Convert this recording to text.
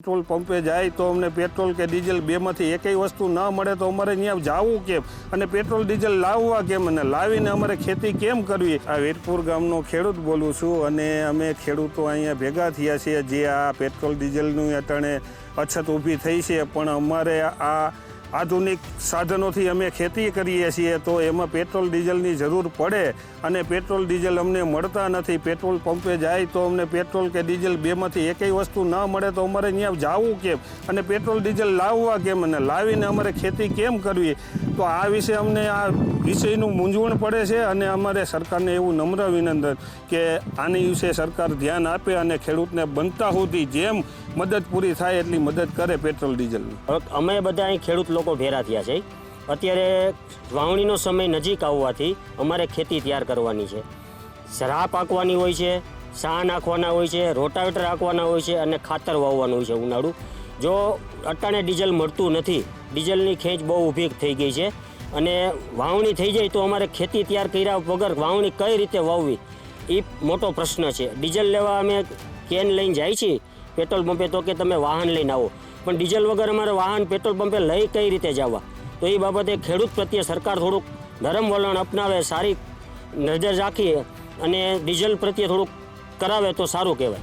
Petrol पंपे जाए तो अमने पेट्रोल के डीजल बेमांथी एकेय वस्तु न मळे तो अमारे ત્યાં જાવું કેમ અને પેટ્રોલ ડીઝલ લાવવા કેમ અને લાવીને અમારે ખેતી કેમ કરવી। આ વીરપુર ગામનો ખેડૂત બોલું છું અને અમે ખેડૂતો અહીંયા ભેગા થયા છીએ જે આ પેટ્રોલ ડીઝલનું અટાણે અછત ઊભી થઈ છે પણ અમારે આ આધુનિક સાધનોથી અમે ખેતી કરીએ છીએ તો એમાં પેટ્રોલ ડીઝલની જરૂર પડે અને પેટ્રોલ ડીઝલ અમને મળતા નથી। પેટ્રોલ પંપે જાય તો અમને પેટ્રોલ કે ડીઝલ બેમાંથી એકેય વસ્તુ ન મળે તો અમારે ત્યાં જાવું કેમ અને પેટ્રોલ ડીઝલ લાવવા કેમ અને લાવીને અમારે ખેતી કેમ કરવી। તો આ વિશે અમને આ વિષયનું મૂંઝવણ પડે છે અને અમારે સરકારને એવું નમ્ર વિનંતી કે આની વિશે સરકાર ધ્યાન આપે અને ખેડૂતને બનતા સુધી જેમ મદદ પૂરી થાય એટલી મદદ કરે પેટ્રોલ ડીઝલની। અમે બધા અહીં ખેડૂત લોકો ભેરા થયા છે। અત્યારે વાવણીનો સમય નજીક આવવાથી અમારે ખેતી તૈયાર કરવાની છે, ઝરા પાકવાની હોય છે, સા નાખવાના હોય છે, રોટાવેટર નાખવાના હોય છે અને ખાતર વાવવાનું હોય છે ઉનાળું। જો અટાણે ડીઝલ મળતું નથી, ડીઝલની ખેંચ બહુ ઊભી થઈ ગઈ છે અને વાવણી થઈ જાય તો અમારે ખેતી તૈયાર કર્યા વગર વાવણી કઈ રીતે વાવવી એ મોટો પ્રશ્ન છે। ડીઝલ લેવા અમે કેન લઈને જાય છીએ પેટ્રોલ પંપે તો કે તમે વાહન લઈને આવો, પણ ડીઝલ વગર અમારે વાહન પેટ્રોલ પંપે લઈ કઈ રીતે જવા। તો એ બાબતે ખેડૂત પ્રત્યે સરકાર થોડુંક નરમ વલણ અપનાવે, સારી નજર રાખી અને ડીઝલ પ્રત્યે થોડુંક કરાવે તો સારું કહેવાય।